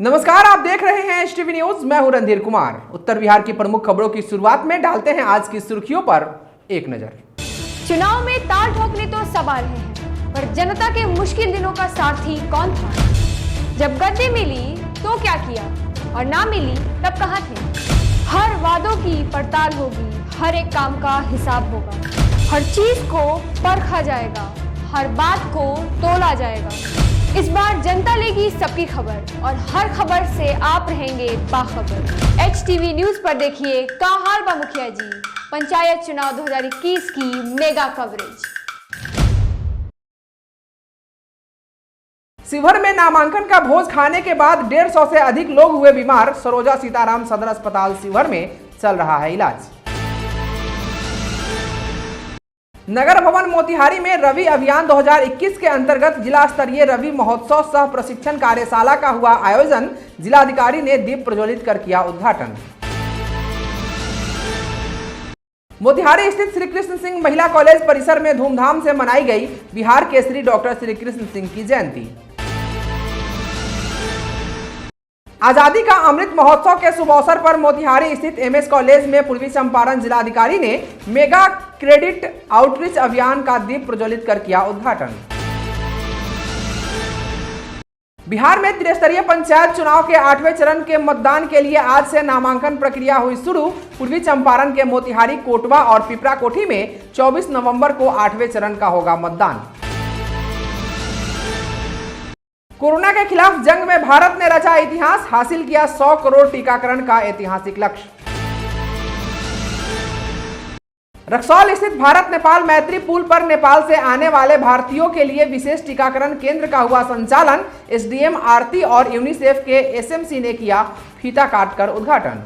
नमस्कार, आप देख रहे हैं एचटीवी न्यूज। मैं हूं रणधीर कुमार। उत्तर बिहार की प्रमुख खबरों की शुरुआत में डालते हैं आज की सुर्खियों पर एक नजर। चुनाव में ताल ठोकने तो सब आ रहे हैं, पर जनता के मुश्किल दिनों का सारथी कौन था? जब गद्दी मिली तो क्या किया और ना मिली तब कहां थे? हर वादों की पड़ताल होगी, हर एक काम का हिसाब होगा, हर चीज को परखा जाएगा, हर बात को तोला जाएगा। इस बार जनता लेगी सबकी खबर और हर खबर से आप रहेंगे बाखबर। एचटीवी न्यूज पर देखिए का हाल बा मुखिया जी, पंचायत चुनाव 2021 की मेगा कवरेज। शिवहर में नामांकन का भोज खाने के बाद 150 से अधिक लोग हुए बीमार। सरोजा सीताराम सदर अस्पताल शिवहर में चल रहा है इलाज। नगर भवन मोतिहारी में रवि अभियान 2021 के अंतर्गत जिला स्तरीय रवि महोत्सव सह प्रशिक्षण कार्यशाला का हुआ आयोजन। जिलाधिकारी ने दीप प्रज्वलित कर किया उद्घाटन। मोतिहारी स्थित श्री कृष्ण सिंह महिला कॉलेज परिसर में धूमधाम से मनाई गई बिहार केसरी डॉक्टर श्री कृष्ण सिंह की जयंती। आजादी का अमृत महोत्सव के शुभ अवसर पर मोतिहारी स्थित एमएस कॉलेज में पूर्वी चंपारण जिलाधिकारी ने मेगा क्रेडिट आउटरीच अभियान का दीप प्रज्वलित कर किया उद्घाटन। बिहार में त्रिस्तरीय पंचायत चुनाव के 8वें चरण के मतदान के लिए आज से नामांकन प्रक्रिया हुई शुरू। पूर्वी चंपारण के मोतिहारी, कोटवा और पिपरा कोठी में 24 नवंबर को 8वें चरण का होगा मतदान। कोरोना के खिलाफ जंग में भारत ने रचा इतिहास, हासिल किया 100 करोड़ टीकाकरण का ऐतिहासिक लक्ष्य। रक्सौल स्थित भारत नेपाल मैत्री पुल पर नेपाल से आने वाले भारतीयों के लिए विशेष टीकाकरण केंद्र का हुआ संचालन। एसडीएम आरती और यूनिसेफ के एसएमसी ने किया फीता काटकर उद्घाटन।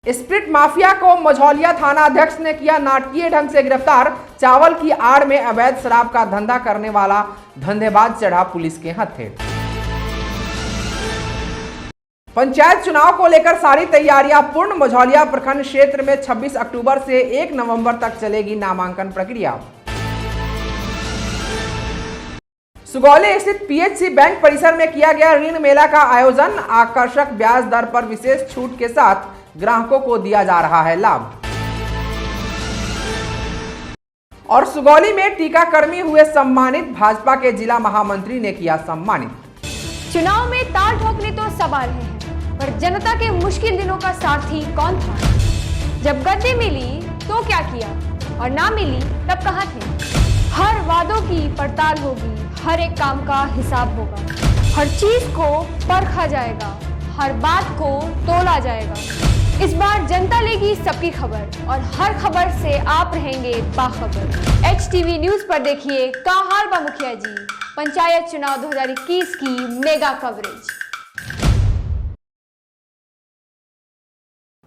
स्प्रिट माफिया को मझौलिया थाना अध्यक्ष ने किया नाटकीय ढंग से गिरफ्तार। चावल की आड़ में अवैध शराब का धंधा करने वाला धंधेबाज चढ़ा पुलिस के हत्थे। पंचायत चुनाव को लेकर सारी तैयारियां पूर्ण। मझौलिया प्रखंड क्षेत्र में 26 अक्टूबर से 1 नवंबर तक चलेगी नामांकन प्रक्रिया। सुगौली स्थित पीएचसी बैंक परिसर में किया गया ऋण मेला का आयोजन। आकर्षक ब्याज दर पर विशेष छूट के साथ ग्राहकों को दिया जा रहा है लाभ। और सुगौली में टीकाकर्मी हुए सम्मानित। भाजपा के जिला महामंत्री ने किया सम्मानित। चुनाव में ताल ठोकने तो सब आ रहे हैं, पर जनता के मुश्किल दिनों का सारथी कौन था? जब गद्दी मिली तो क्या किया और ना मिली तब कहां थे? हर वादों की पड़ताल होगी, हर एक काम का हिसाब होगा, हर चीज को परखा जाएगा, हर बात को तोला जाएगा। इस बार जनता लेगी सबकी खबर और हर खबर से आप रहेंगे बाखबर। एचटीवी न्यूज पर देखिए का हाल बा मुखिया जी, पंचायत चुनाव 2021 की मेगा कवरेज।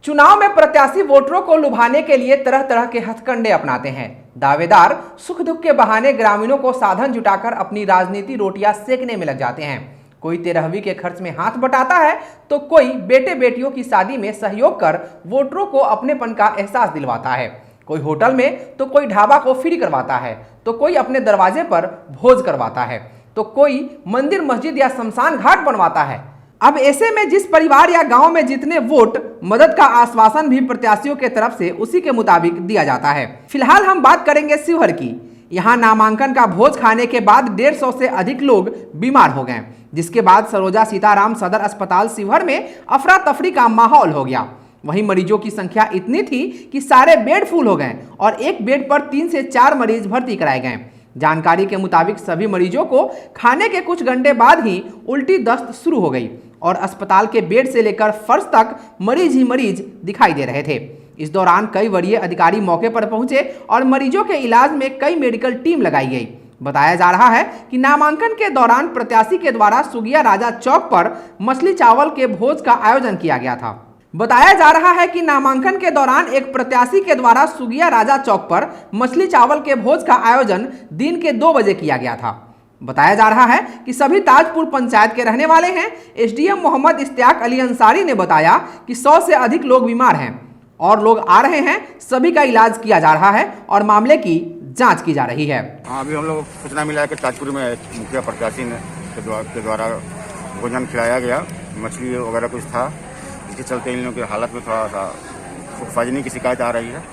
चुनाव में प्रत्याशी वोटरों को लुभाने के लिए तरह तरह के हथकंडे अपनाते हैं। दावेदार सुख दुख के बहाने ग्रामीणों को साधन जुटाकर अपनी राजनीति रोटियां सेकने में लग जाते हैं। कोई 13वीं के खर्च में हाथ बटाता है तो कोई बेटे बेटियों की शादी में सहयोग कर वोटरों को अपनेपन का एहसास दिलवाता है। कोई होटल में तो कोई ढाबा को फ्री करवाता है, तो कोई अपने दरवाजे पर भोज करवाता है, तो कोई मंदिर मस्जिद या शमशान घाट बनवाता है। अब ऐसे में जिस परिवार या गांव में जितने वोट, मदद का आश्वासन भी प्रत्याशियों के तरफ से उसी के मुताबिक दिया जाता है। फिलहाल हम बात करेंगे शिवहर की। यहाँ नामांकन का भोज खाने के बाद 150 से अधिक लोग बीमार हो गए, जिसके बाद सरोजा सीताराम सदर अस्पताल शिवहर में अफरा तफरी का माहौल हो गया। वहीं मरीजों की संख्या इतनी थी कि सारे बेड फुल हो गए और एक बेड पर 3 से 4 मरीज भर्ती कराए गए। जानकारी के मुताबिक सभी मरीजों को खाने के कुछ घंटे बाद ही उल्टी दस्त शुरू हो गई और अस्पताल के बेड से लेकर फर्श तक मरीज ही मरीज दिखाई दे रहे थे। इस दौरान कई वरीय अधिकारी मौके पर पहुंचे और मरीजों के इलाज में कई मेडिकल टीम लगाई गई। बताया जा रहा है कि नामांकन के दौरान प्रत्याशी के द्वारा सुगिया राजा चौक पर मछली चावल के भोज का आयोजन किया गया था। बताया जा रहा है कि नामांकन के दौरान एक प्रत्याशी के द्वारा सुगिया राजा चौक पर मछली चावल के भोज का आयोजन दिन के 2 बजे किया गया था। बताया जा रहा है कि सभी ताजपुर पंचायत के रहने वाले हैं। एसडीएम मोहम्मद इश्तियाक अली अंसारी ने बताया कि 100 से अधिक लोग बीमार हैं और लोग आ रहे हैं। सभी का इलाज किया जा रहा है और मामले की जांच की जा रही है। हाँ, अभी हम लोग को सूचना मिला है कि ताजपुर में मुखिया प्रत्याशी ने के द्वारा भोजन खिलाया गया, मछली वगैरह कुछ था, जिसके चलते इन लोगों की हालत में थोड़ा सा फूड पॉइजनिंग की शिकायत आ रही है।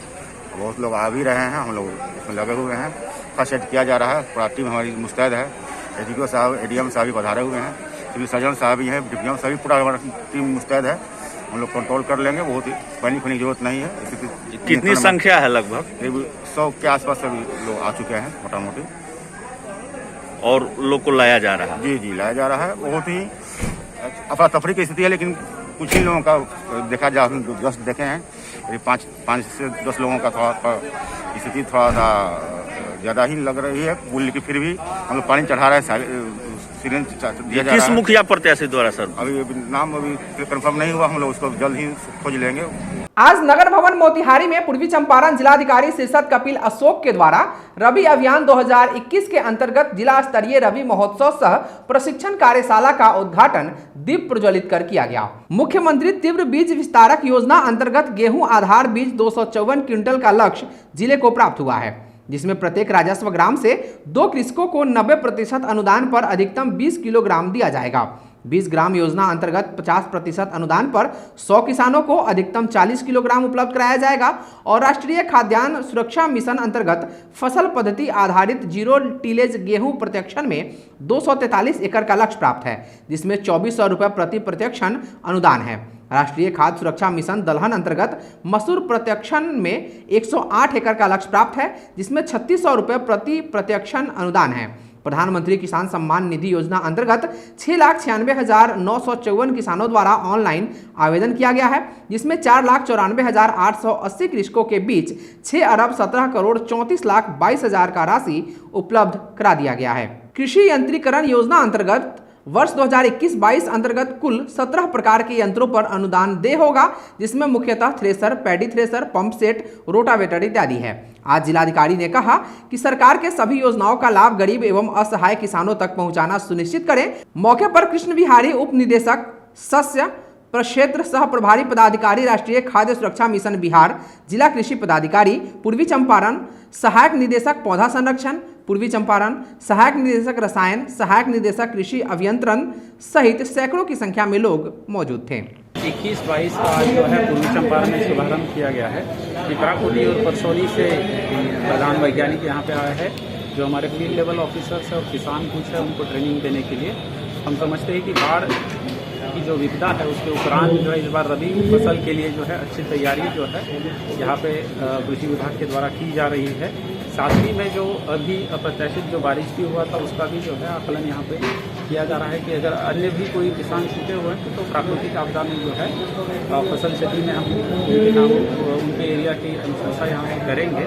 बहुत लोग आ भी रहे हैं, हम लोग इसमें लगे हुए हैं, फर्स्ट एड किया जा रहा है। पूरा टीम हमारी मुस्तैद है। एडीओ साहब, एडीएम साहब भी पधारे हुए हैं, सिविल सर्जन साहब भी हैं, डिप्टी साहब भी, पूरा हमारा टीम मुस्तैद है। हम लोग कंट्रोल कर लेंगे, बहुत ही पैनिक होने की जरूरत नहीं है। कितनी संख्या है लगभग? करीब 100 के आसपास सभी लोग आ चुके हैं मोटा मोटी, और लोग को लाया जा रहा है? जी लाया जा रहा है। बहुत ही अफरा तफरी की स्थिति है, लेकिन कुछ ही लोगों का देखा जा, 10 देखे हैं, करीब 5 से 10 लोगों का थोड़ा स्थिति थोड़ा सा ज़्यादा ही लग रही है। बोल के फिर भी हम लोग पानी चढ़ा रहे हैं, सिलेंज दिया जा रहा है। किस मुखिया प्रत्याशी द्वारा सर? अभी नाम अभी कंफर्म नहीं हुआ, हम लोग उसको जल्द ही खोज लेंगे। आज नगर भवन मोतिहारी में पूर्वी चंपारण जिलाधिकारी शीर्षद कपिल अशोक के द्वारा रबी अभियान 2021 के अंतर्गत जिला स्तरीय रबी महोत्सव सह प्रशिक्षण कार्यशाला का उद्घाटन दीप प्रज्वलित कर किया गया। मुख्यमंत्री तीव्र बीज विस्तारक योजना अंतर्गत गेहूं आधार बीज 254 क्विंटल का लक्ष्य जिले को प्राप्त हुआ है, जिसमें प्रत्येक राजस्व ग्राम से 2 कृषकों को 90% अनुदान पर अधिकतम 20 किलोग्राम दिया जाएगा। 20 ग्राम योजना अंतर्गत 50% अनुदान पर 100 किसानों को अधिकतम 40 किलोग्राम उपलब्ध कराया जाएगा और राष्ट्रीय खाद्यान्न सुरक्षा मिशन अंतर्गत फसल पद्धति आधारित जीरो टीलेज गेहूं प्रत्यक्षण में 243 एकड़ का लक्ष्य प्राप्त है, जिसमें 2400 रुपये प्रति प्रत्यक्षण अनुदान है। राष्ट्रीय खाद्य सुरक्षा मिशन दलहन अंतर्गत मसूर प्रत्यक्षण में 108 एकड़ का लक्ष्य प्राप्त है, जिसमें 3600 रुपये प्रति प्रत्यक्षण अनुदान है। प्रधानमंत्री किसान सम्मान निधि योजना अंतर्गत 6,96,954 किसानों द्वारा ऑनलाइन आवेदन किया गया है, जिसमें 4,94,880 कृषकों के बीच 6,17,34,22,000 का राशि उपलब्ध करा दिया गया है। कृषि यंत्रीकरण योजना अंतर्गत वर्ष 2021-22 अंतर्गत कुल 17 प्रकार के यंत्रों पर अनुदान देय होगा, जिसमें मुख्यतः thresher, paddy thresher, pump set, rotavator इत्यादि है। आज जिलाधिकारी ने कहा कि सरकार के सभी योजनाओं का लाभ गरीब एवं असहाय किसानों तक पहुंचाना सुनिश्चित करें। मौके पर कृष्ण बिहारी उप निदेशक शस्य प्रक्षेत्र सह प्रभारी पदाधिकारी राष्ट्रीय खाद्य सुरक्षा मिशन बिहार, जिला कृषि पदाधिकारी पूर्वी चंपारण, सहायक निदेशक पौधा संरक्षण पूर्वी चंपारण, सहायक निदेशक रसायन, सहायक निदेशक कृषि अभियंत्रण सहित सैकड़ों की संख्या में लोग मौजूद थे। 21-22 का आज जो है पूर्वी चंपारण में शुभारंभ किया गया है। पिपराकोटी और परसौली से प्रधान वैज्ञानिक यहाँ पे आए हैं, जो हमारे फील्ड लेवल ऑफिसर्स और किसान कुछ है, उनको ट्रेनिंग देने के लिए। हम समझते हैं कि बाढ़ की जो विपदा है उसके उपरांत जो है इस बार रबी फसल के लिए जो है अच्छी तैयारी जो है यहाँ पे कृषि विभाग के द्वारा की जा रही है। साथ ही में जो अभी अप्रत्याशित जो बारिश भी हुआ था उसका भी जो है आकलन यहाँ पे किया जा रहा है कि अगर अन्य भी कोई किसान छूटे हुए हैं तो प्राकृतिक आपदा में जो है फसल क्षति में हम उनके एरिया की अनुशंसा यहाँ पे करेंगे।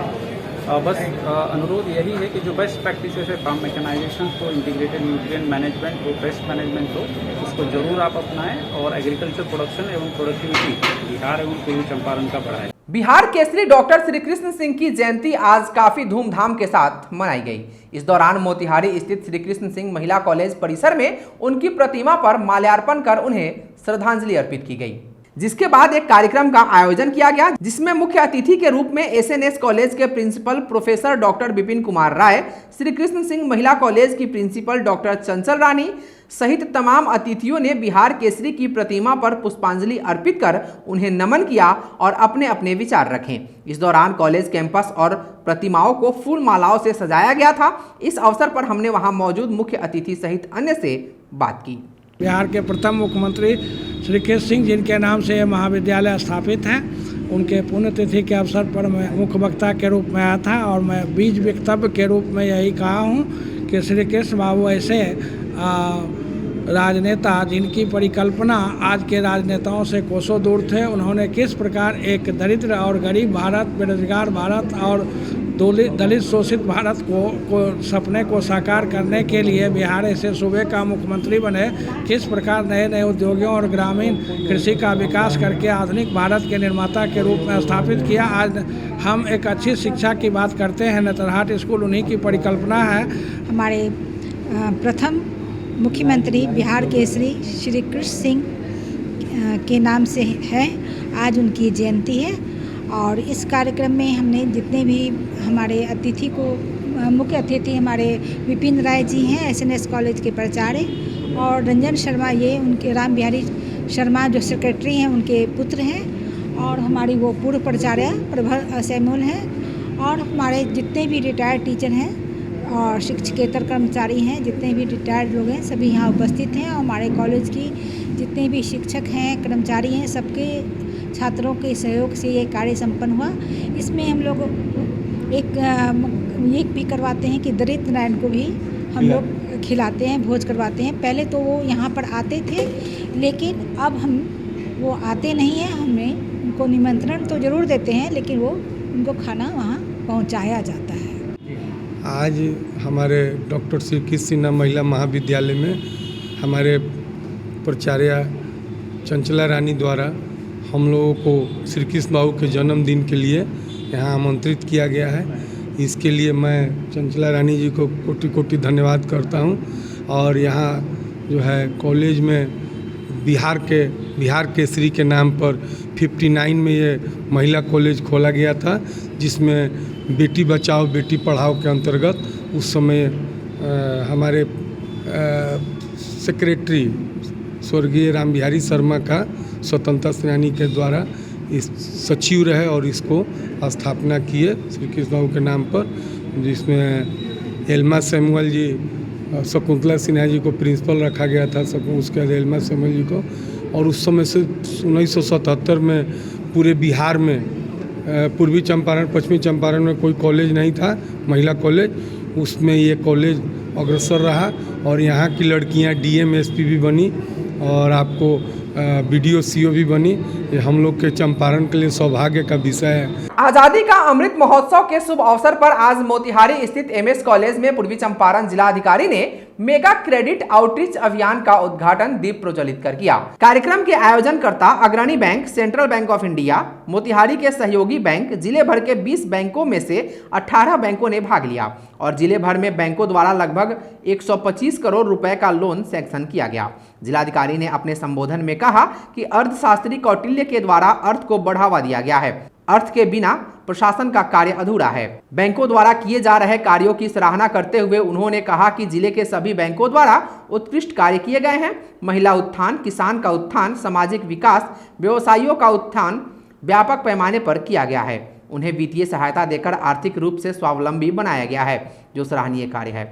बस अनुरोध यही है कि जो बेस्ट प्रैक्टिसेस है फार्म मैकेनाइजेशन को, इंटीग्रेटेड न्यूट्रिएंट मैनेजमेंट को, पेस्ट मैनेजमेंट को, उसको जरूर आप अपनाएं और एग्रीकल्चर प्रोडक्शन एवं प्रोडक्टिविटी बिहार एवं पूर्वी चंपारण का बढ़ाएं। बिहार केसरी डॉक्टर श्री कृष्ण सिंह की जयंती आज काफी धूमधाम के साथ मनाई गई। इस दौरान मोतिहारी स्थित श्री कृष्ण सिंह महिला कॉलेज परिसर में उनकी प्रतिमा पर माल्यार्पण कर उन्हें श्रद्धांजलि अर्पित की गई, जिसके बाद एक कार्यक्रम का आयोजन किया गया, जिसमें मुख्य अतिथि के रूप में एसएनएस कॉलेज के principal professor doctor Vipin Kumar Rai, Shri Krishna Singh महिला कॉलेज की प्रिंसिपल डॉक्टर चंचल रानी सहित तमाम अतिथियों ने बिहार केसरी की प्रतिमा पर पुष्पांजलि अर्पित कर उन्हें नमन किया और अपने अपने विचार रखे। इस दौरान कॉलेज कैंपस और प्रतिमाओं को फूल मालाओं से सजाया गया था। इस अवसर पर हमने वहां मौजूद मुख्य अतिथि सहित अन्य से बात की। बिहार के प्रथम मुख्यमंत्री श्री कृष्ण सिंह, जिनके नाम से यह महाविद्यालय स्थापित है, उनके पुण्यतिथि के अवसर पर मैं मुख्य वक्ता के रूप में आया था और मैं बीज वक्तव्य के रूप में यही कहा हूँ कि श्री कृष्ण बाबू ऐसे राजनेता जिनकी परिकल्पना आज के राजनेताओं से कोसों दूर थे। उन्होंने किस प्रकार एक दरिद्र और गरीब भारत, बेरोजगार भारत और दलित शोषित भारत को सपने को साकार करने के लिए बिहार ऐसे सूबे का मुख्यमंत्री बने, किस प्रकार नए नए उद्योगों और ग्रामीण कृषि का विकास करके आधुनिक भारत के निर्माता के रूप में स्थापित किया। आज हम एक अच्छी शिक्षा की बात करते हैं, नेतरहाट स्कूल उन्हीं की परिकल्पना है। हमारे प्रथम मुख्यमंत्री बिहार केसरी श्री कृष्ण सिंह के नाम से है, आज उनकी जयंती है और इस कार्यक्रम में हमने जितने भी हमारे अतिथि को, मुख्य अतिथि हमारे विपिन राय जी हैं, एसएनएस कॉलेज के प्राचार्य, और रंजन शर्मा ये उनके राम बिहारी शर्मा जो सेक्रेटरी हैं उनके पुत्र हैं, और हमारी वो पूर्व प्राचार्य प्रभा सैमुअल हैं, और हमारे जितने भी रिटायर्ड टीचर हैं और शिक्षकेतर कर्मचारी हैं, जितने भी रिटायर्ड लोग हैं सभी यहाँ उपस्थित हैं। और हमारे कॉलेज की जितने भी शिक्षक हैं, कर्मचारी हैं, सबके छात्रों के सहयोग से ये कार्य संपन्न हुआ। इसमें हम लोग एक भी करवाते हैं कि दरिद्र नारायण को भी हम लोग खिलाते हैं, भोज करवाते हैं। पहले तो वो यहाँ पर आते थे, लेकिन अब वो आते नहीं हैं। हमें उनको निमंत्रण तो ज़रूर देते हैं, लेकिन वो उनको खाना वहाँ पहुँचाया जाता है। आज हमारे डॉक्टर श्री कृष्ण सिन्हा महिला महाविद्यालय में हमारे प्राचार्य चंचला रानी द्वारा हम लोगों को श्री कृष्ण बाबू के जन्मदिन के लिए यहाँ आमंत्रित किया गया है। इसके लिए मैं चंचला रानी जी को कोटि कोटि धन्यवाद करता हूँ। और यहाँ जो है कॉलेज में बिहार केसरी के नाम पर 59 में ये महिला कॉलेज खोला गया था, जिसमें बेटी बचाओ बेटी पढ़ाओ के अंतर्गत उस समय हमारे सेक्रेटरी स्वर्गीय राम बिहारी शर्मा का स्वतंत्रता सेनानी के द्वारा इस सचिव रहे और इसको स्थापना किए श्री कृष्ण बाबू के नाम पर, जिसमें एल्मा सैमुअल जी, शकुंतला सिन्हा जी को प्रिंसिपल रखा गया था, उसके बाद एल्मा सैमुअल जी को। और उस समय से 1977 में पूरे बिहार में पूर्वी चंपारण पश्चिमी चंपारण में कोई कॉलेज नहीं था महिला कॉलेज, उसमें ये कॉलेज अग्रसर रहा। और यहाँ की लड़कियाँ DM SP भी बनी और आपको BDO CO भी बनी। ये हम लोग के चंपारण के लिए सौभाग्य का विषय है। आजादी का अमृत महोत्सव के शुभ अवसर पर आज मोतिहारी स्थित MS कॉलेज में पूर्वी चंपारण जिलाधिकारी ने मेगा क्रेडिट आउटरीच अभियान का उद्घाटन दीप प्रज्वलित कर किया। कार्यक्रम के आयोजनकर्ता अग्रणी bank, central bank of India, Motihari के सहयोगी बैंक, जिले भर के 20 बैंकों में से 18 बैंकों ने भाग लिया और जिले भर में बैंकों द्वारा लगभग 125 करोड़ रुपए का लोन सैंक्शन किया गया। जिलाधिकारी ने अपने संबोधन में कहा कि अर्थशास्त्री कौटिल्य के द्वारा अर्थ को बढ़ावा दिया गया है। अर्थ के बिना प्रशासन का कार्य अधूरा है। बैंकों द्वारा किए जा रहे कार्यों की सराहना करते हुए उन्होंने कहा कि जिले के सभी बैंकों द्वारा उत्कृष्ट कार्य किए गए हैं। महिला उत्थान, किसान का उत्थान, सामाजिक विकास, व्यवसायियों का उत्थान व्यापक पैमाने पर किया गया है। उन्हें वित्तीय सहायता देकर आर्थिक रूप से स्वावलंबी बनाया गया है, जो सराहनीय कार्य है।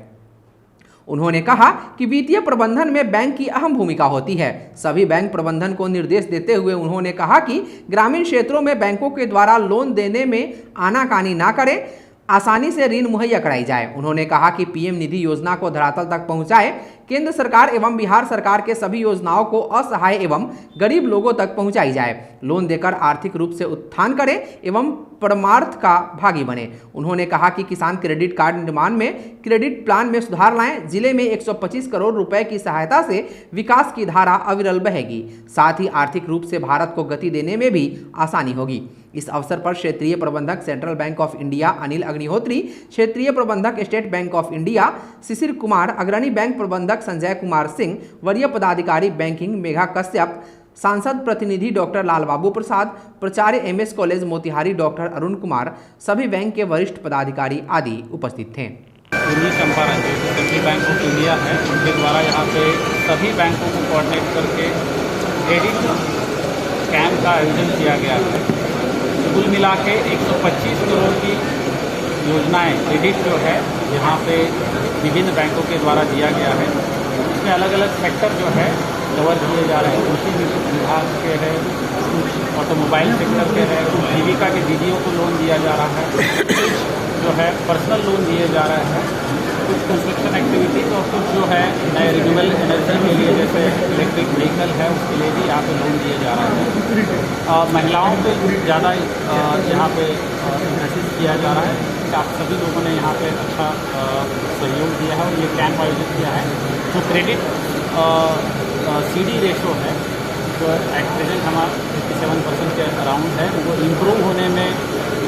उन्होंने कहा कि वित्तीय प्रबंधन में बैंक की अहम भूमिका होती है। सभी बैंक प्रबंधन को निर्देश देते हुए उन्होंने कहा कि ग्रामीण क्षेत्रों में बैंकों के द्वारा लोन देने में आनाकानी ना करें, आसानी से ऋण मुहैया कराई जाए। उन्होंने कहा कि PM निधि योजना को धरातल तक पहुंचाए। केंद्र सरकार एवं बिहार सरकार के सभी योजनाओं को असहाय एवं गरीब लोगों तक पहुंचाई जाए। लोन देकर आर्थिक रूप से उत्थान करें एवं परमार्थ का भागी बने। उन्होंने कहा कि किसान क्रेडिट कार्ड निर्माण में क्रेडिट प्लान में सुधार लाएं। जिले में 125 करोड़ रुपए की सहायता से विकास की धारा अविरल बहेगी। साथ ही आर्थिक रूप से भारत को गति देने में भी आसानी होगी। इस अवसर पर क्षेत्रीय प्रबंधक central bank of India Anil Agnihotri, क्षेत्रीय प्रबंधक state bank of India Shishir Kumar, अग्रणी बैंक प्रबंधक संजय कुमार सिंह, वरीय पदाधिकारी बैंकिंग मेघा कश्यप, सांसद प्रतिनिधि डॉक्टर लालबाबू प्रसाद, प्राचार्य MS college Motihari doctor Arun Kumar, सभी बैंक के वरिष्ठ पदाधिकारी आदि उपस्थित थे। पूर्वी चंपारण जो सेंट्रल बैंक ऑफ इंडिया है, उनके द्वारा यहाँ पे सभी बैंकों को कोऑर्डिनेट करके क्रेडिट कैंप का आयोजन किया गया है। कुल मिला के 125 करोड़ की योजनाएं क्रेडिट जो है यहाँ पे विभिन्न बैंकों के द्वारा दिया गया है। इसमें अलग अलग सेक्टर जो है कवर किए जा रहे हैं। कृषि विभाग के है, कुछ ऑटोमोबाइल सेक्टर के है, कुछ जीविका के दीदियों को लोन दिया जा रहा है, जो है पर्सनल लोन दिए जा रहे हैं, कुछ कंस्ट्रक्शन एक्टिविटीज़ और कुछ जो है नए रिन्यूएबल एनर्जी के लिए जैसे इलेक्ट्रिक व्हीकल है उसके लिए भी यहाँ पे लोन दिए जा रहे हैं। महिलाओं को ज़्यादा यहाँ पे इंटरेस्ट किया जा रहा है। आप सभी लोगों ने यहाँ पे अच्छा सहयोग दिया है और ये कैंप आयोजित किया है। जो क्रेडिट CD रेशो है जो एट प्रेजेंट हमारा 57% के अराउंड है, वो इम्प्रूव होने में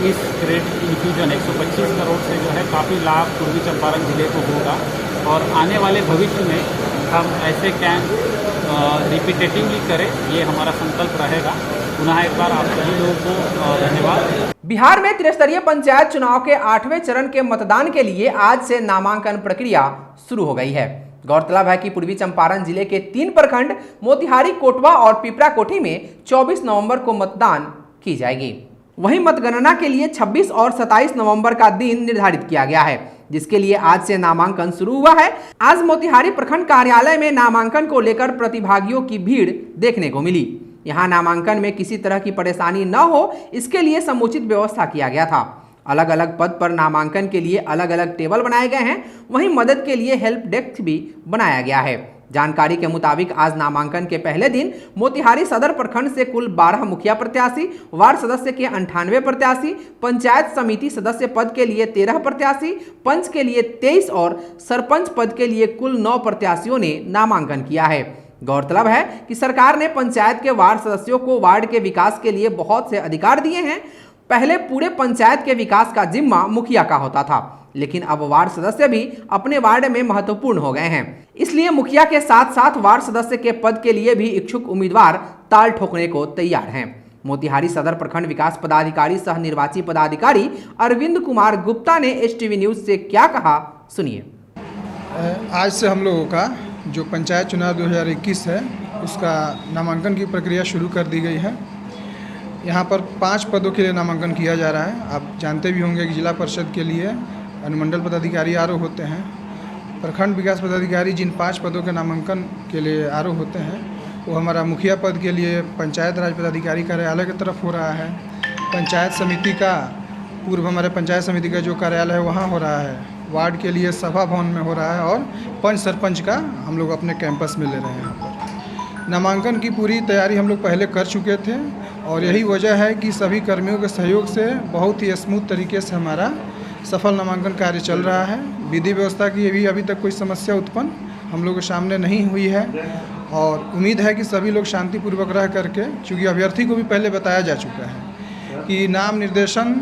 इस क्रेडिट इन्फ्यूजन 125 करोड़ से जो है काफ़ी लाभ पूर्वी चंपारण जिले को होगा। और आने वाले भविष्य में हम ऐसे कैंप रिपीटेटिवली करें, ये हमारा संकल्प रहेगा। पुनः एक बार आप सभी लोगों को धन्यवाद। बिहार में त्रिस्तरीय पंचायत चुनाव के 8वें चरण के मतदान के लिए आज से नामांकन प्रक्रिया शुरू हो गई है। गौरतलब है कि पूर्वी चंपारण जिले के 3 प्रखंड मोतिहारी, कोटवा और पिपरा कोठी में 24 नवंबर को मतदान की जाएगी। वहीं मतगणना के लिए 26 और 27 नवंबर का दिन निर्धारित किया गया है, जिसके लिए आज से नामांकन शुरू हुआ है। आज मोतिहारी प्रखंड कार्यालय में नामांकन को लेकर प्रतिभागियों की भीड़ देखने को मिली। यहां नामांकन में किसी तरह की परेशानी न हो, इसके लिए समुचित व्यवस्था किया गया था। अलग अलग पद पर नामांकन के लिए अलग अलग टेबल बनाए गए हैं। वहीं मदद के लिए हेल्प डेस्क भी बनाया गया है। जानकारी के मुताबिक आज नामांकन के पहले दिन मोतिहारी सदर प्रखंड से कुल 12 मुखिया प्रत्याशी, वार्ड सदस्य के 98 प्रत्याशी, पंचायत समिति सदस्य पद के लिए 13 प्रत्याशी, पंच के लिए 23 और सरपंच पद के लिए कुल 9 प्रत्याशियों ने नामांकन किया है। गौरतलब है कि सरकार ने पंचायत के वार्ड सदस्यों को वार्ड के विकास के लिए बहुत से अधिकार दिए हैं। पहले पूरे पंचायत के विकास का जिम्मा मुखिया का होता था, लेकिन अब वार्ड सदस्य भी अपने वार्ड में महत्वपूर्ण हो गए हैं। इसलिए मुखिया के साथ साथ वार्ड सदस्य के पद के लिए भी इच्छुक उम्मीदवार ताल ठोकने को तैयार हैं। मोतिहारी सदर प्रखंड विकास पदाधिकारी सह निर्वाची पदाधिकारी अरविंद कुमार गुप्ता ने STV न्यूज से क्या कहा, सुनिए। आज से हम लोगों का जो पंचायत चुनाव 2021 है उसका नामांकन की प्रक्रिया शुरू कर दी गई है। यहाँ पर 5 पदों के लिए नामांकन किया जा रहा है। आप जानते भी होंगे कि जिला परिषद के लिए अनुमंडल पदाधिकारी आरोह होते हैं। प्रखंड विकास पदाधिकारी जिन 5 पदों के नामांकन के लिए आरोह होते हैं वो हमारा मुखिया पद के लिए पंचायत राज पदाधिकारी कार्यालय की तरफ हो रहा है। पंचायत समिति का पूर्व हमारे पंचायत समिति का जो कार्यालय है वहाँ हो रहा है। वार्ड के लिए सभा भवन में हो रहा है और पंच सरपंच का हम लोग अपने कैंपस में ले रहे हैं। यहाँ पर नामांकन की पूरी तैयारी हम लोग पहले कर चुके थे और यही वजह है कि सभी कर्मियों के सहयोग से बहुत ही स्मूथ तरीके से हमारा सफल नामांकन कार्य चल रहा है। विधि व्यवस्था की भी अभी तक कोई समस्या उत्पन्न हम लोगों के सामने नहीं हुई है और उम्मीद है कि सभी लोग शांतिपूर्वक रह करके, चूँकि अभ्यर्थी को भी पहले बताया जा चुका है कि नाम निर्देशन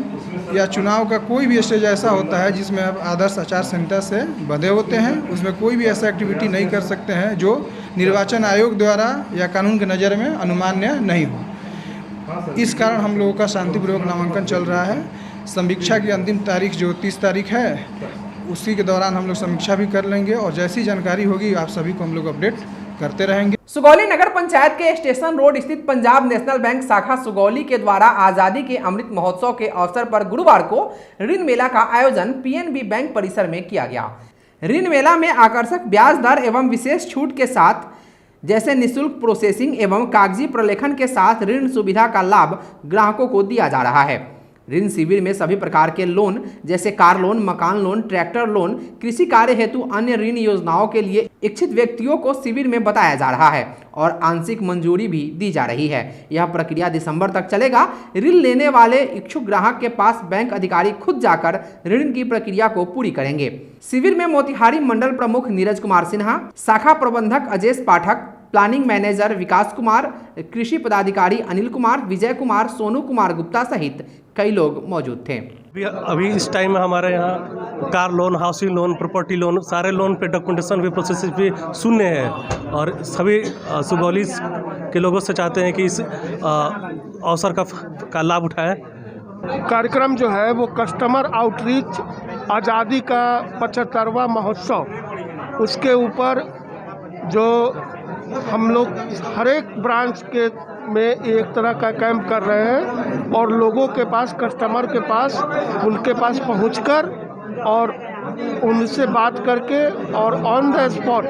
या चुनाव का कोई भी स्टेज ऐसा होता है जिसमें आप आदर्श आचार संहिता से बंधे होते हैं, उसमें कोई भी ऐसा एक्टिविटी नहीं कर सकते हैं जो निर्वाचन आयोग द्वारा या कानून की नज़र में अनुमान्य नहीं हो। इस कारण हम लोगों का शांतिपूर्वक नामांकन चल रहा है। समीक्षा की अंतिम तारीख जो 30 तारीख है उसी के दौरान हम लोग समीक्षा भी कर लेंगे और जैसी जानकारी होगी आप सभी को हम लोग अपडेट करते रहेंगे। सुगौली नगर पंचायत के स्टेशन रोड स्थित पंजाब नेशनल बैंक शाखा सुगौली के द्वारा आजादी के अमृत महोत्सव के अवसर पर गुरुवार को ऋण मेला का आयोजन PNB बैंक परिसर में किया गया। ऋण मेला में आकर्षक ब्याज दर एवं विशेष छूट के साथ जैसे निःशुल्क प्रोसेसिंग एवं कागजी प्रलेखन के साथ ऋण सुविधा का लाभ ग्राहकों को दिया जा रहा है। ऋण शिविर में सभी प्रकार के लोन जैसे कार लोन, मकान लोन, ट्रैक्टर लोन, कृषि कार्य हेतु अन्य ऋण योजनाओं के लिए इच्छित व्यक्तियों को शिविर में बताया जा रहा है और आंशिक मंजूरी भी दी जा रही है। यह प्रक्रिया दिसंबर तक चलेगा। ऋण लेने वाले इच्छुक ग्राहक के पास बैंक अधिकारी खुद जाकर ऋण की प्रक्रिया को पूरी करेंगे। शिविर में मोतिहारी मंडल प्रमुख नीरज कुमार सिन्हा, शाखा प्रबंधक अजेश पाठक, प्लानिंग मैनेजर विकास कुमार, कृषि पदाधिकारी अनिल कुमार, विजय कुमार, सोनू कुमार गुप्ता सहित कई लोग मौजूद थे। अभी इस टाइम में हमारे यहाँ car loan, housing loan, property loan, सारे लोन पे डॉक्यूमेंटेशन भी प्रोसेस भी शून्य है और सभी सुगौली के लोगों से चाहते हैं कि इस अवसर का लाभ उठाएं। कार्यक्रम जो है वो कस्टमर आउटरीच आज़ादी का 75वां महोत्सव, उसके ऊपर जो हम लोग हर एक ब्रांच के में एक तरह का कैंप कर रहे हैं और लोगों के पास, कस्टमर के पास, उनके पास पहुंचकर और उनसे बात करके और ऑन द स्पॉट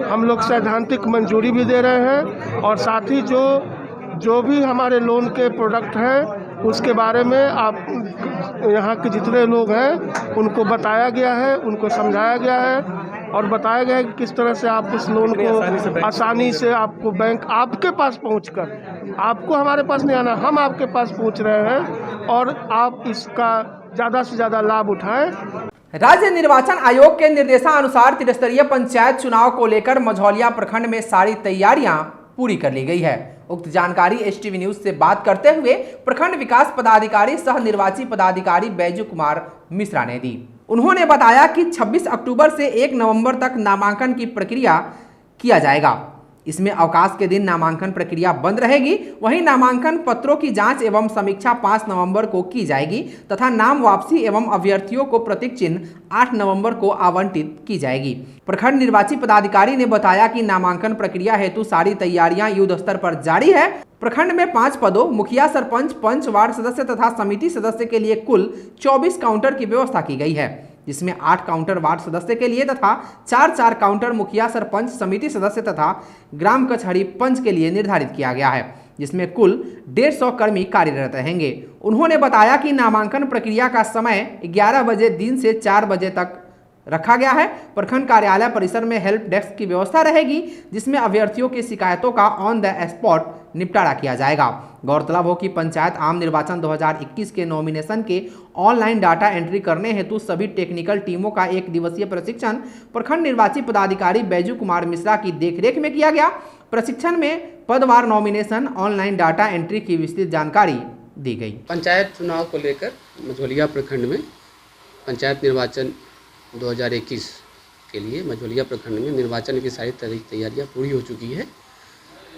हम लोग सैद्धांतिक मंजूरी भी दे रहे हैं और साथ ही जो भी हमारे लोन के प्रोडक्ट हैं उसके बारे में आप यहाँ के जितने लोग हैं उनको बताया गया है, उनको समझाया गया है और बताया गया है कि किस तरह से आप इस लोन को आसानी से आपको बैंक आपके पास पहुंचकर, आपको हमारे पास नहीं आना, हम आपके पास पहुंच रहे हैं और आप इसका ज़्यादा से ज़्यादा लाभ उठाएं। राज्य निर्वाचन आयोग के निर्देशानुसार त्रिस्तरीय पंचायत चुनाव को लेकर मझौलिया प्रखंड में सारी तैयारियां पूरी कर ली गई है। उक्त जानकारी STV न्यूज से बात करते हुए प्रखंड विकास पदाधिकारी सह निर्वाची पदाधिकारी बैजू कुमार मिश्रा ने दी। उन्होंने बताया कि 26 अक्टूबर से 1 नवंबर तक नामांकन की प्रक्रिया किया जाएगा। इसमें अवकाश के दिन नामांकन प्रक्रिया बंद रहेगी। वहीं नामांकन पत्रों की जांच एवं समीक्षा 5 नवंबर को की जाएगी तथा नाम वापसी एवं अभ्यर्थियों को प्रतीक चिन्ह 8 नवंबर को आवंटित की जाएगी। प्रखंड निर्वाची पदाधिकारी ने बताया कि नामांकन प्रक्रिया हेतु सारी तैयारियां युद्ध स्तर पर जारी है। प्रखंड में 5 पदों मुखिया, सरपंच, पंच, वार्ड सदस्य तथा समिति सदस्य के लिए कुल 24 काउंटर की व्यवस्था की गई है, जिसमें 8 काउंटर वार्ड सदस्य के लिए तथा 4 काउंटर मुखिया, सरपंच, समिति सदस्य तथा ग्राम कचहरी पंच के लिए निर्धारित किया गया है, जिसमें कुल 150 कर्मी कार्यरत रहेंगे। उन्होंने बताया कि नामांकन प्रक्रिया का समय 11 बजे दिन से 4 बजे तक रखा गया है। प्रखंड कार्यालय परिसर में हेल्प डेस्क की व्यवस्था रहेगी, जिसमें अभ्यर्थियों की शिकायतों का ऑन द स्पॉट निपटारा किया जाएगा। गौरतलब हो कि पंचायत आम निर्वाचन 2021 के नॉमिनेशन के ऑनलाइन डाटा एंट्री करने हेतु सभी टेक्निकल टीमों का 1 दिवसीय प्रशिक्षण प्रखंड निर्वाची पदाधिकारी बैजू कुमार मिश्रा की देखरेख में किया गया। प्रशिक्षण में पदवार नॉमिनेशन, ऑनलाइन डाटा एंट्री की विस्तृत जानकारी दी गई। पंचायत चुनाव को लेकर मझौलिया प्रखंड में पंचायत निर्वाचन 2021 के लिए मझौलिया प्रखंड में निर्वाचन की सारी तैयारियां पूरी हो चुकी है।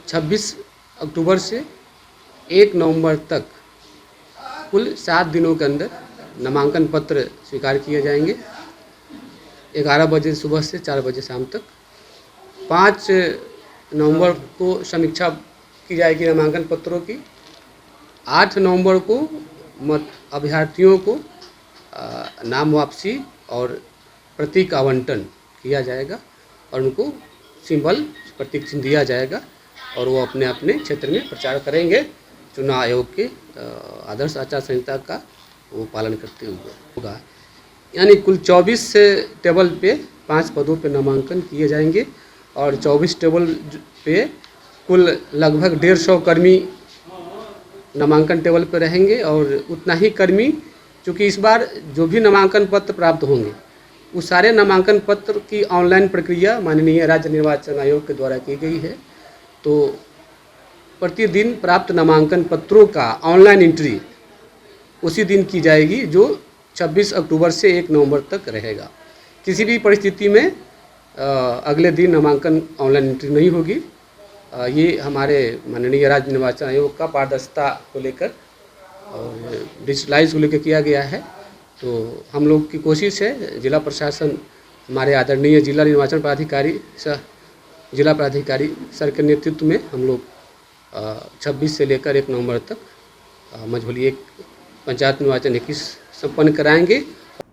26 अक्टूबर से 1 नवंबर तक कुल 7 दिनों के अंदर नामांकन पत्र स्वीकार किए जाएंगे। 11 बजे सुबह से 4 बजे शाम तक। 5 नवंबर को समीक्षा की जाएगी नामांकन पत्रों की। 8 नवंबर को अभ्यर्थियों को नाम वापसी और प्रतीक आवंटन किया जाएगा और उनको सिंबल प्रतीक चिन्ह दिया जाएगा और वो अपने अपने क्षेत्र में प्रचार करेंगे। चुनाव आयोग के आदर्श आचार संहिता का वो पालन करते हुए होगा। यानी कुल 24 टेबल पे 5 पदों पे नामांकन किए जाएंगे और 24 टेबल पे कुल लगभग 150 कर्मी नामांकन टेबल पे रहेंगे और उतना ही कर्मी, चूँकि इस बार जो भी नामांकन पत्र प्राप्त होंगे उस सारे नामांकन पत्र की ऑनलाइन प्रक्रिया माननीय राज्य निर्वाचन आयोग के द्वारा की गई है। तो प्रतिदिन प्राप्त नामांकन पत्रों का ऑनलाइन एंट्री उसी दिन की जाएगी जो 26 अक्टूबर से 1 नवंबर तक रहेगा। किसी भी परिस्थिति में अगले दिन नामांकन ऑनलाइन एंट्री नहीं होगी। ये हमारे माननीय राज्य निर्वाचन आयोग का पारदर्शिता को लेकर और डिजिटलाइज को लेकर किया गया है। तो हम लोग की कोशिश है, जिला प्रशासन हमारे आदरणीय जिला निर्वाचन पदाधिकारी सह जिला पदाधिकारी सर के नेतृत्व में हम लोग 26 से लेकर 1 नवंबर तक मझौलिया पंचायत निर्वाचन 21 संपन्न कराएंगे।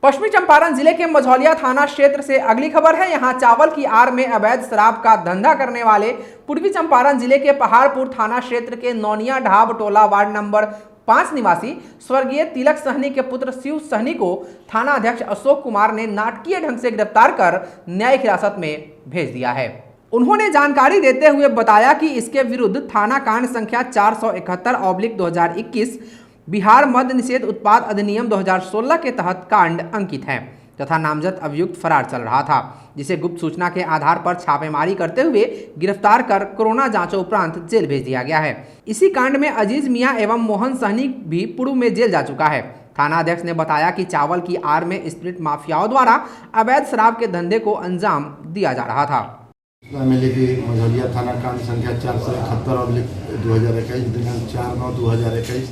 पश्चिमी चंपारण जिले के मझौलिया थाना क्षेत्र से अगली खबर है। यहां चावल की आड़ में अवैध शराब का धंधा करने वाले पूर्वी चंपारण जिले के पहाड़पुर थाना क्षेत्र के नौनिया ढाब टोला वार्ड नंबर 5 निवासी स्वर्गीय तिलक सहनी के पुत्र शिव सहनी को थाना अध्यक्ष अशोक कुमार ने नाटकीय ढंग से गिरफ्तार कर न्यायिक हिरासत में भेज दिया है। उन्होंने जानकारी देते हुए बताया कि इसके विरुद्ध थाना कांड संख्या 471/2021 बिहार मद्य निषेध उत्पाद अधिनियम 2016 के तहत कांड अंकित है तथा नामजद अभियुक्त फरार चल रहा था, जिसे गुप्त सूचना के आधार पर छापेमारी करते हुए गिरफ्तार कर कोरोना जांच उपरांत जेल भेज दिया गया है। इसी कांड में अजीज मियां एवं मोहन सहनी भी पूर्व में जेल जा चुका है। थाना अध्यक्ष ने बताया कि चावल की आड़ में स्प्रिट माफियाओं द्वारा अवैध शराब के धंधे को अंजाम दिया जा रहा था। मझौलिया थाना कांड संख्या 471/2021 दिनांक 4/9/2021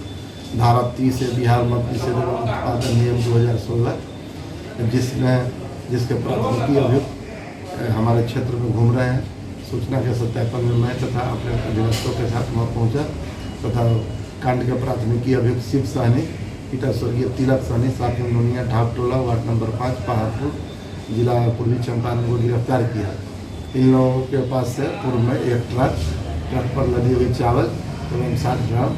धारा 30 बिहार मद्य निषेध उत्पाद अधिनियम 2016 जिसके प्राथमिकी अभियुक्त हमारे क्षेत्र में घूम रहे हैं। सूचना के सत्यापन में मैं तथा अपने अधीनस्थों के साथ वहाँ पहुँचा तथा कांड के प्राथमिकी अभियुक्त शिव सहनी पिता स्वर्गीय तिलक सहनी साथ में नोनिया ढाब टोला वार्ड नंबर 5 पहाड़पुर जिला पूर्वी चंपारण को गिरफ्तार किया। इन लोगों के पास से पूर्व में एक ट्रक पर लदी हुई चावल एवं 60 ग्राम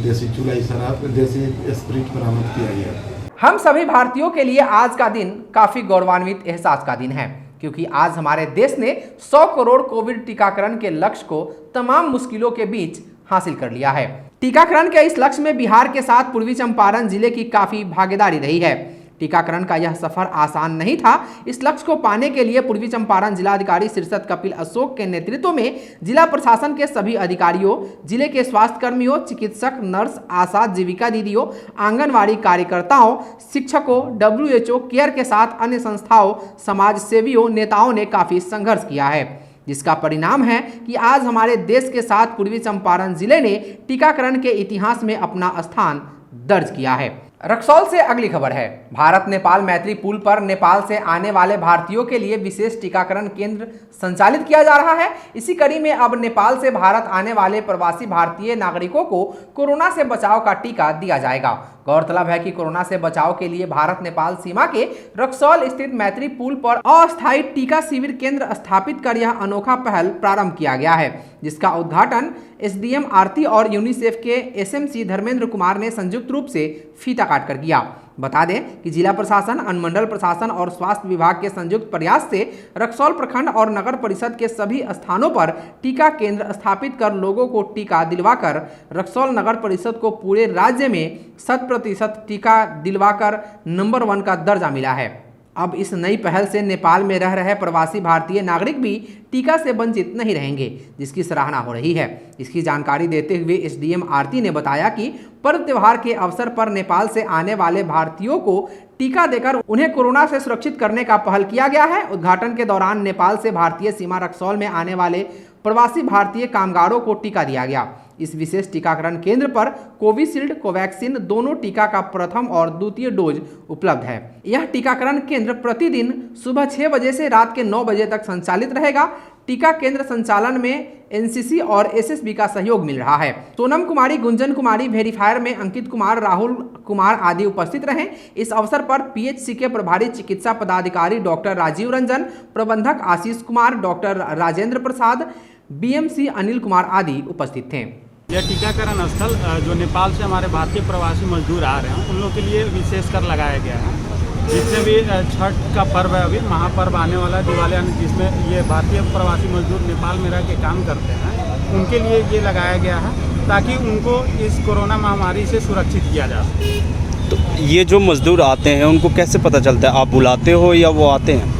देसी चुलाई शराब देसी स्प्रिट बरामद किया गया। हम सभी भारतीयों के लिए आज का दिन काफी गौरवान्वित एहसास का दिन है, क्योंकि आज हमारे देश ने 100 करोड़ कोविड टीकाकरण के लक्ष्य को तमाम मुश्किलों के बीच हासिल कर लिया है। टीकाकरण के इस लक्ष्य में बिहार के साथ पूर्वी चंपारण जिले की काफी भागीदारी रही है। टीकाकरण का यह सफर आसान नहीं था। इस लक्ष्य को पाने के लिए पूर्वी चंपारण जिलाधिकारी शीर्षत कपिल अशोक के नेतृत्व में जिला प्रशासन के सभी अधिकारियों, जिले के स्वास्थ्य कर्मियों, चिकित्सक, नर्स, आशा, जीविका दीदियों, आंगनवाड़ी कार्यकर्ताओं, शिक्षकों, WHO केयर के साथ अन्य संस्थाओं, समाज सेवियों, नेताओं ने काफी संघर्ष किया है। जिसका परिणाम है कि आज हमारे देश के साथ पूर्वी चंपारण जिले ने टीकाकरण के इतिहास में अपना स्थान दर्ज किया है। रक्सौल से अगली खबर है। भारत नेपाल मैत्री पुल पर नेपाल से आने वाले भारतीयों के लिए विशेष टीकाकरण केंद्र संचालित किया जा रहा है। इसी कड़ी में अब नेपाल से भारत आने वाले प्रवासी भारतीय नागरिकों को कोरोना से बचाव का टीका दिया जाएगा। गौरतलब है कि कोरोना से बचाव के लिए भारत नेपाल सीमा के रक्सौल स्थित मैत्री पुल पर अस्थायी टीका शिविर केंद्र स्थापित कर यह अनोखा पहल प्रारंभ किया गया है, जिसका उद्घाटन एसडीएम आरती और यूनिसेफ के एसएमसी धर्मेंद्र कुमार ने संयुक्त रूप से फीता काटकर किया। बता दें कि जिला प्रशासन, अनुमंडल प्रशासन और स्वास्थ्य विभाग के संयुक्त प्रयास से रक्सौल प्रखंड और नगर परिषद के सभी स्थानों पर टीका केंद्र स्थापित कर लोगों को टीका दिलवाकर रक्सौल नगर परिषद को पूरे राज्य में 100% टीका दिलवाकर नंबर 1 का दर्जा मिला है। अब इस नई पहल से नेपाल में रह रहे प्रवासी भारतीय नागरिक भी टीका से वंचित नहीं रहेंगे, जिसकी सराहना हो रही है। इसकी जानकारी देते हुए एसडीएम आरती ने बताया कि पर्व त्योहार के अवसर पर नेपाल से आने वाले भारतीयों को टीका देकर उन्हें कोरोना से सुरक्षित करने का पहल किया गया है। उद्घाटन के दौरान नेपाल से भारतीय सीमा रक्सौल में आने वाले प्रवासी भारतीय कामगारों को टीका दिया गया। इस विशेष टीकाकरण केंद्र पर कोविशील्ड, कोवैक्सीन दोनों टीका का प्रथम और द्वितीय डोज उपलब्ध है। यह टीकाकरण केंद्र प्रतिदिन सुबह 6 बजे से रात के 9 बजे तक संचालित रहेगा। टीका केंद्र संचालन में एनसीसी और एसएसबी का सहयोग मिल रहा है। सोनम कुमारी, गुंजन कुमारी, वेरीफायर में अंकित कुमार, राहुल कुमार आदि उपस्थित रहे। इस अवसर पर पीएचसी के प्रभारी चिकित्सा पदाधिकारी डॉक्टर राजीव रंजन, प्रबंधक आशीष कुमार, डॉक्टर राजेंद्र प्रसाद, बीएमसी अनिल कुमार आदि उपस्थित थे। यह टीकाकरण स्थल जो नेपाल से हमारे भारतीय प्रवासी मजदूर आ रहे हैं उन लोगों के लिए विशेष कर लगाया गया है। जितने भी छठ का पर्व है, अभी महापर्व आने वाला दिवाली, जिसमें ये भारतीय प्रवासी मजदूर नेपाल में रह के काम करते हैं, उनके लिए ये लगाया गया है ताकि उनको इस कोरोना महामारी से सुरक्षित किया जा सके। तो ये जो मजदूर आते हैं उनको कैसे पता चलता है? आप बुलाते हो या वो आते हैं?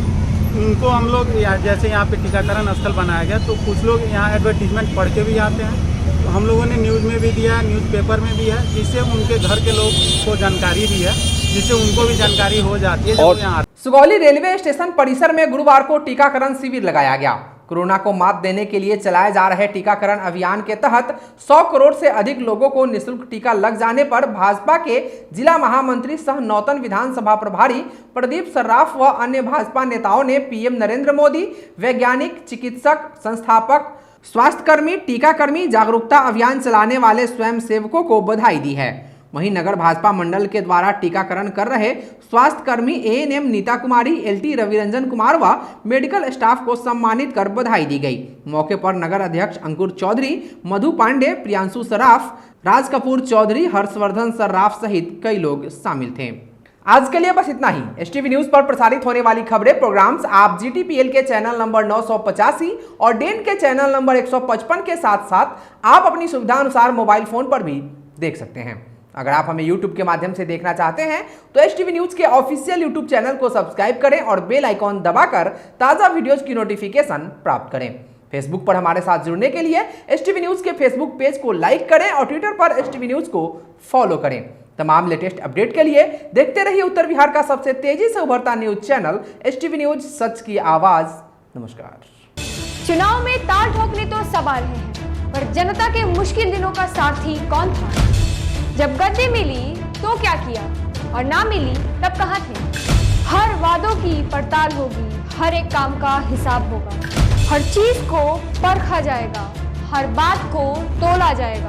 उनको हम लोग जैसे यहाँ पे टीकाकरण स्थल बनाया गया तो कुछ लोग यहाँ एडवर्टीजमेंट पढ़ के भी आते हैं, तो हम लोगों ने न्यूज़ में भी दिया है, न्यूज़पेपर में भी है, जिससे उनके घर के लोग को जानकारी भी है, जिससे उनको भी जानकारी हो जाती है जब वो यहाँ। सुगौली रेलवे स्टेशन परिसर में गुरुवार को टीकाकरण शिविर लगाया गया। कोरोना को मात देने के लिए चलाए जा रहे टीकाकरण अभियान के तहत 100 करोड़ से अधिक लोगों को निःशुल्क टीका लग जाने पर भाजपा के जिला महामंत्री सह नौतन विधानसभा प्रभारी प्रदीप सर्राफ व अन्य भाजपा नेताओं ने पीएम नरेंद्र मोदी, वैज्ञानिक, चिकित्सक, संस्थापक, स्वास्थ्यकर्मी, टीकाकर्मी, जागरूकता अभियान चलाने वाले स्वयंसेवकों को बधाई दी है। वहीं नगर भाजपा मंडल के द्वारा टीकाकरण कर रहे स्वास्थ्यकर्मी एएनएम नीता कुमारी, एलटी रविरंजन कुमार व मेडिकल स्टाफ को सम्मानित कर बधाई दी गई। मौके पर नगर अध्यक्ष अंकुर चौधरी, मधु पांडे, प्रियांशु सराफ, राज कपूर चौधरी, हर्षवर्धन सर्राफ सहित कई लोग शामिल थे। आज के लिए बस इतना ही। एसटीवी न्यूज पर प्रसारित होने वाली खबरें, प्रोग्राम्स आप जीटीपीएल के चैनल नंबर 985 और डेन के चैनल नंबर 155 के साथ साथ आप अपनी सुविधा अनुसार मोबाइल फोन पर भी देख सकते हैं। अगर आप हमें YouTube के माध्यम से देखना चाहते हैं तो एसटीवी न्यूज के ऑफिशियल YouTube चैनल को सब्सक्राइब करें और बेल आइकॉन दबाकर ताज़ा वीडियोज की नोटिफिकेशन प्राप्त करें। फेसबुक पर हमारे साथ जुड़ने के लिए एसटीवी न्यूज के फेसबुक पेज को लाइक करें और ट्विटर पर एसटीवी न्यूज को फॉलो करें। तमाम लेटेस्ट अपडेट के लिए देखते रहिए उत्तर बिहार का सबसे तेजी से उभरता न्यूज चैनल एसटीवी न्यूज, सच की आवाज। नमस्कार। चुनाव में ताल ठोकने तो सब आ रहे हैं, पर जनता के मुश्किल दिनों का सारथी कौन था? जब गद्दी मिली तो क्या किया और ना मिली तब कहाँ थे? हर वादों की पड़ताल होगी, हर एक काम का हिसाब होगा, हर चीज को परखा जाएगा, हर बात को तोला जाएगा।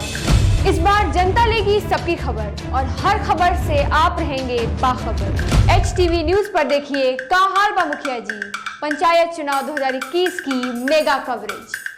इस बार जनता लेगी सबकी खबर और हर खबर से आप रहेंगे बाखबर। एचटीवी न्यूज पर देखिए का हाल बा मुखिया जी, पंचायत चुनाव 2021 की मेगा कवरेज।